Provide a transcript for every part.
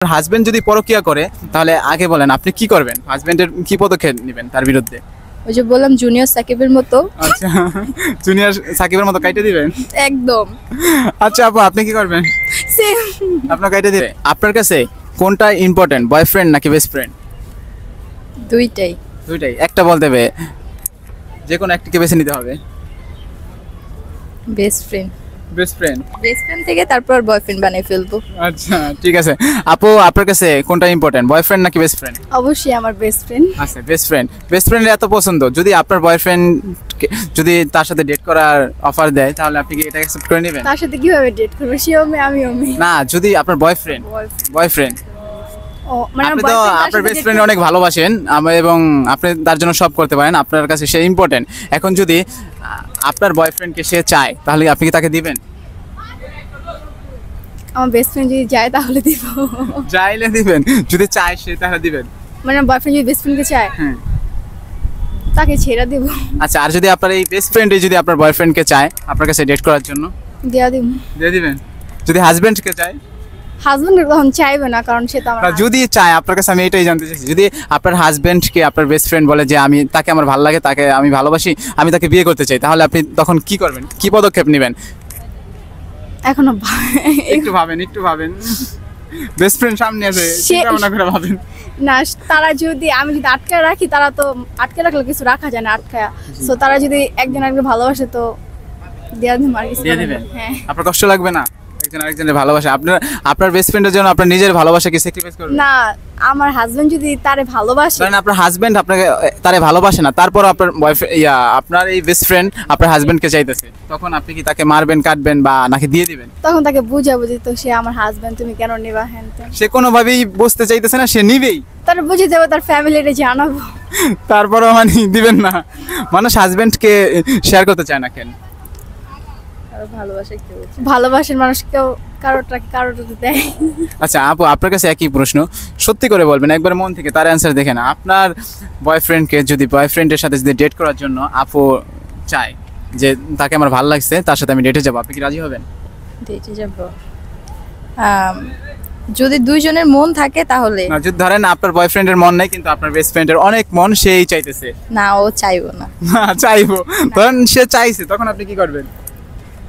Husband যদি পরকিয়া করে তাহলে আগে বলেন আপনি কি করবেন? হাজবেন্ডের কি পদক্ষেপ নেবেন তার বিরুদ্ধে? ওই যে বললাম জুনিয়র সাকিবের মতো। আচ্ছা, জুনিয়র সাকিবের মতো কাইটে দিবেন? একদম। আচ্ছা আপু, আপনি কি করবেন? সেম। আপনার কাইটে দিবেন? আপনার কাছে কোনটা ইম্পর্টেন্ট, বয়ফ্রেন্ড নাকি বেস্ট ফ্রেন্ড? দুইটাই। দুইটাই? একটা বলতে হবে, যে কোনো একটাকে বেছে নিতে হবে। Best friend. Best friend? Best friend থেকে তারপর বয়ফ্রেন্ড বানিয়ে ফেলবো। আচ্ছা ঠিক আছে। আপু আপনার কাছে কোনটা ইম্পর্টেন্ট, বয়ফ্রেন্ড নাকি বেস্ট ফ্রেন্ড? অবশ্যই আমার বেস্ট ফ্রেন্ড। আচ্ছা বেস্ট ফ্রেন্ড। বেস্ট ফ্রেন্ডের এত পছন্দ, যদি আপনার বয়ফ্রেন্ড যদি তার সাথে ডেট করার অফার দেয় তাহলে আপনি কি এটা অ্যাকসেপ্ট করে নেবেন? তার সাথে কিভাবে ডেট করবো? সেও মেয়ে আমিও মেয়ে। না, যদি আপনার বয়ফ্রেন্ড বয়ফ্রেন্ড ও মানে আপনি তো আপনার বেস্ট ফ্রেন্ড অনেক ভালোবাসেন এবং আপনি তার জন্য সব করতে পারেন, আপনার কাছে সে ইম্পর্টেন্ট। এখন যদি আপনার বয়ফ্রেন্ডকে সে চায় তাহলে আপনি কি তাকে দিবেন? আমার বেস্ট ফ্রেন্ড যদি যায় তাহলে দিব। চাইলে দিবেন, যদি চায় সে তাহলে দিবেন? মানে বয়ফ্রেন্ড যদি বেস্ট ফ্রেন্ডকে চায় হ্যাঁ। তাকে ছেড়ে দেব। আচ্ছা, আর যদি আপনার এই বেস্ট ফ্রেন্ড যদি আপনার বয়ফ্রেন্ডকে চায় আপনার কাছে ডেট করার জন্য? দেয়া দিব। দিয়ে দিবেন? যদি হাজবেন্ডকে চায়? হাজবেন্ড তখন চাইবে না, কারণ সে তো আমার না, যদি চায়, আপনার কাছে আমি এটাই জানতে চাইছি, যদি আপনার হাজবেন্ডকে আপনার বেস্ট ফ্রেন্ড বলে যে আমি তাকে আমার ভালো লাগে, তাকে আমি ভালোবাসি, আমি তাকে বিয়ে করতে চাই, তাহলে আপনি তখন কি করবেন, কি পদক্ষেপ নেবেন? এখনো একটু ভাবেন, একটু ভাবেন। বেস্ট ফ্রেন্ড সামনে আছে, চিন্তা ভাবনা করে ভাবেন। না, তারা যদি আমি যদি আটকে রাখি, তারা তো আটকে রাখলে কিছু রাখা যায় না আটকায়া। সো তারা যদি একজন আরেকজন ভালোবাসে তো দেয়া দিন আর কিছু দিয়ে করার দিবেন? নেই। হ্যাঁ। আপনার কষ্ট লাগবে না একজন আরেকজনের ভালোবাসা? আপনার বেস্ট ফ্রেন্ডের জন্য আপনার নিজের ভালোবাসা কি স্যাক্রিফাইস করবেন? না, আমার হাজবেন্ড যদি তারে ভালোবাসে, ধরেন আপনার হাজবেন্ড আপনাকে তারে ভালোবাসে না, তারপর আপনার বয়ফ্রেন্ড আপনার এই বেস্ট ফ্রেন্ড আপনার হাজবেন্ডকে চাইতেছে, তখন আপনি কি তাকে মারবেন, কাটবেন বা নাকি দিয়ে দিবেন? তখন তাকে বুঝাবো যে তো সে আমার হাজবেন্ড, তুমি কেন নিবা হ্যান তেন। সে কোনোভাবেই বুঝতে চাইতেছে না, সে নিবেই, তারা বুঝিয়ে দেবো, তার ফ্যামিলিরে জানাবো। তারপরও মানে দিবেন না? মানুষ হাজবেন্ডকে শেয়ার করতে চায় না কেন? ভালোবাসার মানুষ কেউ কারোটা দেয়। আচ্ছা আপু, আপনার কাছে একই প্রশ্ন, সত্যি করে বলবেন, একবার মন থেকে তার অ্যান্সার দেখে না। আপনার বয়ফ্রেন্ডকে যদি বয়ফ্রেন্ডের সাথে যদি ডেট করার জন্য আপু চায় যে তাকে আমার ভালো লাগছে, তার সাথে আমি ডেটে যাবো, আপনি কি রাজি হবেন? ডেটে যাব যদি দুইজনের মন থাকে তাহলে। না, যদি ধরেন আপনার বয়ফ্রেন্ডের মন নাই কিন্তু আপনার বেস্ট ফ্রেন্ডের অনেক মন, সেই চাইতেছে। না, ও চাইবো না। না চাইবো, ধরেন সে চাইছে, তখন আপনি কি করবেন?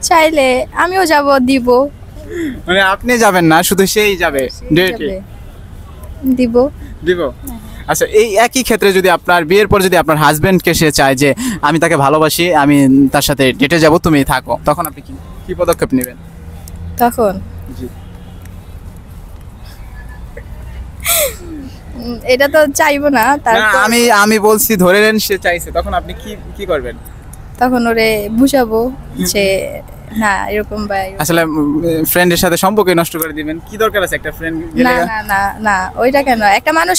চাইলে আমিও যাব, দিব। মানে আপনি যাবেন না, শুধু সেই যাবে ডেটে? দিব। দিব? আচ্ছা, এই একই ক্ষেত্রে যদি আপনার বিয়ের পর যদি আপনার হাজবেন্ডকে সে চায় যে আমি তাকে ভালোবাসি, আমি তার সাথে ডেটে যাব, তুমি থাকো, তখন আপনি কি পদক্ষেপ নেবেন? তখন জি। এটা তো চাইবো না, তারপর আমি বলছি ধরে নেন সে চাইছে, তখন আপনি কি করবেন? তখন ওরে বুঝাবো যে না এরকম বা আসলে ফ্রেন্ডের সাথে সম্পর্ক নষ্ট করে দিবেন? কি দরকার আছে একটা ফ্রেন্ড? না না না না, ওইটা কেন? একটা মানুষ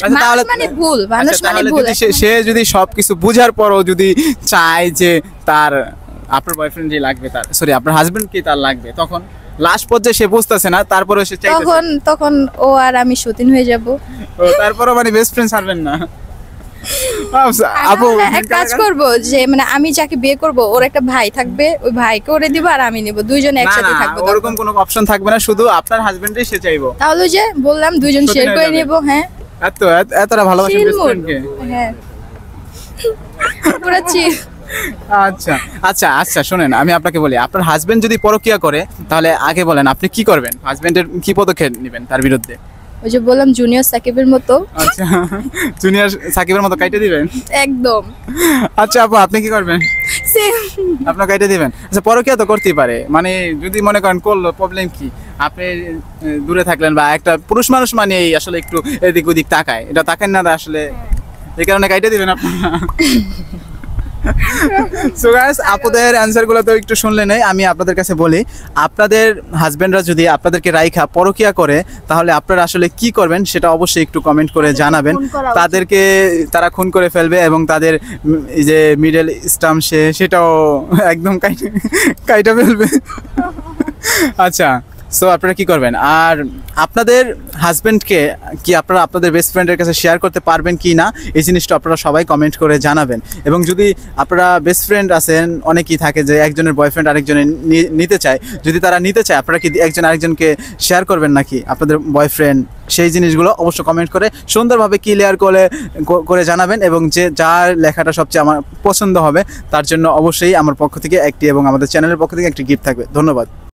মানে ভুল, মানুষ মানে ভুল। সে যদি সবকিছু বুঝার পরও যদি চায় যে তার আপনার বয়ফ্রেন্ড যে লাগবে, তার সরি আপনার হাজবেন্ড কি তার লাগবে, তখন লাস্ট পর্যায়ে সে বুঝতেছে না, তারপরে সে চাইতেছে, তখন ও আর আমি সতীন হয়ে যাব। তারপরও মানে বেস্ট ফ্রেন্ড ছাড়বেন না? আপু এক কাজ করব, যে মানে আমি যাকে বিয়ে করব ওর একটা ভাই থাকবে, ওই ভাইকে ওরে দিব আর আমি নিব, দুইজনে একসাথে থাকবো। ওরকম কোনো অপশন থাকবে না, শুধু আপনার হাজবেন্ডই সে চাইবো। তাহলে যে বললাম দুইজন শেয়ার করে নিব। হ্যাঁ, এতটা ভালোবাসেন বেস্ট ফ্রেন্ডকে? হ্যাঁ, পুরো চিল। আচ্ছা আচ্ছা আচ্ছা, শুনেন আমি আপনাকে বলি, আপনার হাজবেন্ড যদি পরকিয়া করে তাহলে আগে বলেন আপনি কি করবেন? হাজবেন্ডের কি পদক্ষেপ নেবেন তার বিরুদ্ধে? ওই যে বললাম জুনিয়র সাকিবের মতো। আচ্ছা, জুনিয়র সাকিবের মতো কাইটে দিবেন? একদম। আচ্ছা আপু, আপনি কি করবেন? সেম। আপনার কাইটে দিবেন? আচ্ছা, পরকিয়া তো করতেই পারে, মানে যদি মনে করেন করলো, প্রবলেম কি? আপনি দূরে থাকলেন, বা একটা পুরুষ মানুষ মানে আসলে একটু এদিক ওদিক তাকায়, এটা তাকান না আসলে, এই কারণে কাইটে দিবেন আপনারা? সো গাইস, আপুদের অ্যানসারগুলো তো একটু শুনলে নেই, আমি আপনাদের কাছে বলি, আপনাদের হাজবেন্ডরা যদি আপনাদেরকে রাইখা পরকিয়া করে তাহলে আপনারা আসলে কি করবেন সেটা অবশ্যই একটু কমেন্ট করে জানাবেন। তাদেরকে তারা খুন করে ফেলবে এবং তাদের এই যে মিডল স্টাম্প সেটাও একদম কাইটা ফেলবে। আচ্ছা, সো আপনারা কি করবেন, আর আপনাদের হাজবেন্ডকে কি আপনারা আপনাদের বেস্ট ফ্রেন্ডের কাছে শেয়ার করতে পারবেন কি না, এই জিনিসটা আপনারা সবাই কমেন্ট করে জানাবেন। এবং যদি আপনারা বেস্ট ফ্রেন্ড আছেন, অনেকেই থাকে যে একজনের বয়ফ্রেন্ড আরেকজনের নিতে চায়, যদি তারা নিতে চায় আপনারা কি একজন আরেকজনকে শেয়ার করবেন নাকি আপনাদের বয়ফ্রেন্ড, সেই জিনিসগুলো অবশ্যই কমেন্ট করে সুন্দরভাবে ক্লিয়ার করে জানাবেন। এবং যে যার লেখাটা সবচেয়ে আমার পছন্দ হবে তার জন্য অবশ্যই আমার পক্ষ থেকে একটি এবং আমাদের চ্যানেলের পক্ষ থেকে একটি গিফট থাকবে। ধন্যবাদ।